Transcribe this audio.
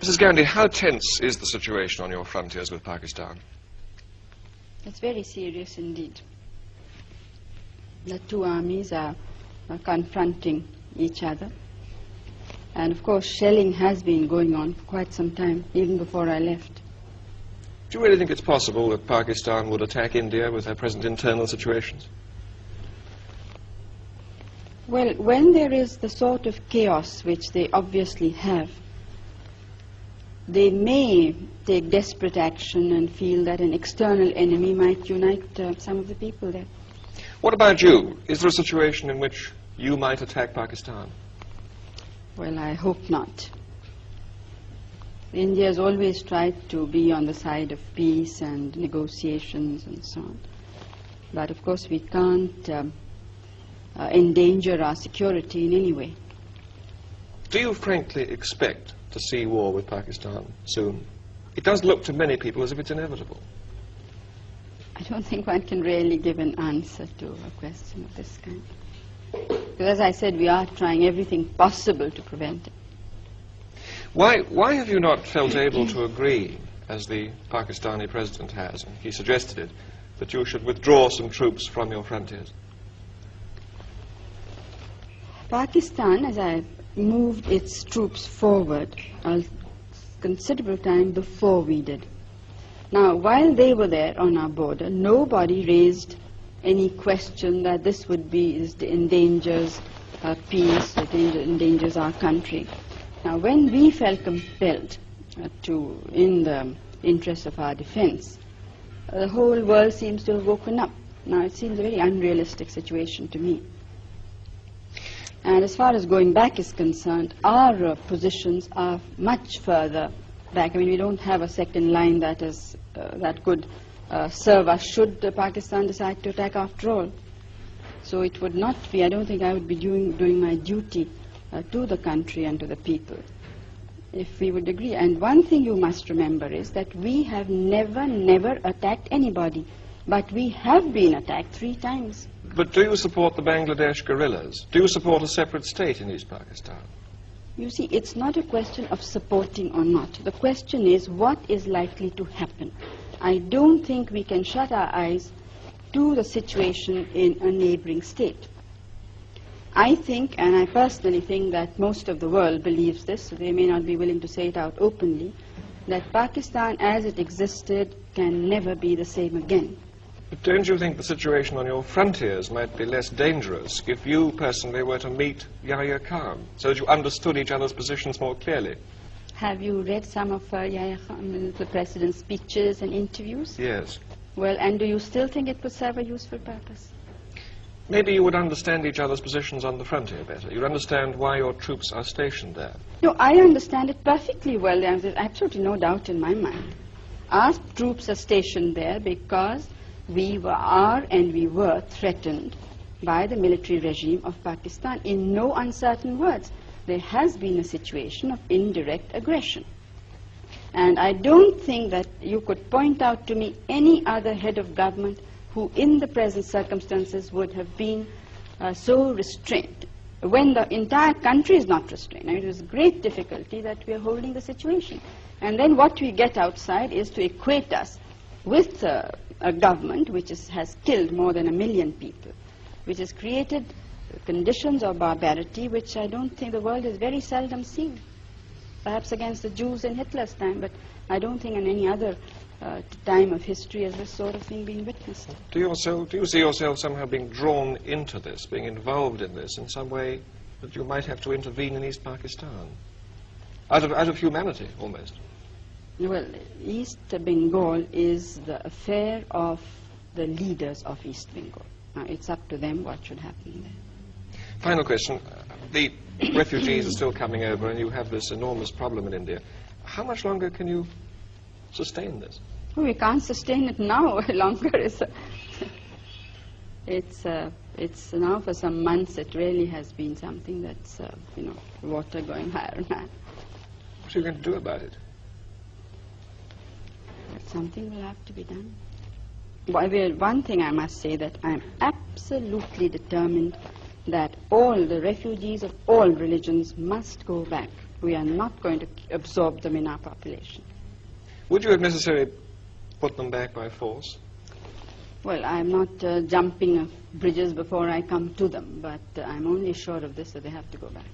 Mrs. Gandhi, how tense is the situation on your frontiers with Pakistan? It's very serious indeed. The two armies are confronting each other. And of course, shelling has been going on for quite some time, even before I left. Do you really think it's possible that Pakistan would attack India with their present internal situations? Well, when there is the sort of chaos which they obviously have, they may take desperate action and feel that an external enemy might unite some of the people there. What about you? Is there a situation in which you might attack Pakistan? Well, I hope not. India has always tried to be on the side of peace and negotiations and so on. But of course we can't endanger our security in any way. Do you frankly expect to see war with Pakistan soon? It does look to many people as if it's inevitable. I don't think one can really give an answer to a question of this kind. Because as I said, we are trying everything possible to prevent it. Why have you not felt able to agree, as the Pakistani president has, and he suggested it, that you should withdraw some troops from your frontiers? Pakistan, as I moved its troops forward a considerable time before we did. Now, while they were there on our border, nobody raised any question that this would be, endangers peace, it endangers our country. Now, when we felt compelled to, in the interest of our defense, the whole world seems to have woken up. Now, it seems a very unrealistic situation to me. And as far as going back is concerned, our positions are much further back. I mean, we don't have a second line that is that could serve us should Pakistan decide to attack after all. So it would not be, I don't think I would be doing my duty to the country and to the people if we would agree. And one thing you must remember is that we have never attacked anybody, but we have been attacked 3 times. But do you support the Bangladesh guerrillas? Do you support a separate state in East Pakistan? You see, it's not a question of supporting or not. The question is what is likely to happen. I don't think we can shut our eyes to the situation in a neighboring state. I think, and I personally think that most of the world believes this, so they may not be willing to say it out openly, that Pakistan as it existed can never be the same again. But don't you think the situation on your frontiers might be less dangerous if you personally were to meet Yahya Khan, so that you understood each other's positions more clearly? Have you read some of Yahya Khan, the president's speeches and interviews? Yes. Well, and do you still think it would serve a useful purpose? Maybe you would understand each other's positions on the frontier better. You'd understand why your troops are stationed there. No, I understand it perfectly well. There's absolutely no doubt in my mind. Our troops are stationed there because we were threatened by the military regime of Pakistan. In no uncertain words, there has been a situation of indirect aggression. And I don't think that you could point out to me any other head of government who in the present circumstances would have been so restrained, when the entire country is not restrained. I mean, it is great difficulty that we are holding the situation. And then what we get outside is to equate us with a government which has killed more than 1 million people, which has created conditions of barbarity which I don't think the world has very seldom seen. Perhaps against the Jews in Hitler's time, but I don't think in any other time of history has this sort of thing been witnessed. Do you see yourself somehow being drawn into this, being involved in this in some way that you might have to intervene in East Pakistan? Out of humanity, almost. Well, East Bengal is the affair of the leaders of East Bengal. Now, it's up to them what should happen there. Final question. The refugees are still coming over and you have this enormous problem in India. How much longer can you sustain this? Oh, we can't sustain it now longer. It's now for some months it really has been something that's, water going higher and higher. What are you going to do about it? But something will have to be done. One thing I must say, that I'm absolutely determined that all the refugees of all religions must go back. We are not going to absorb them in our population. Would you have necessarily put them back by force? Well, I'm not jumping bridges before I come to them, but I'm only sure of this, that they have to go back.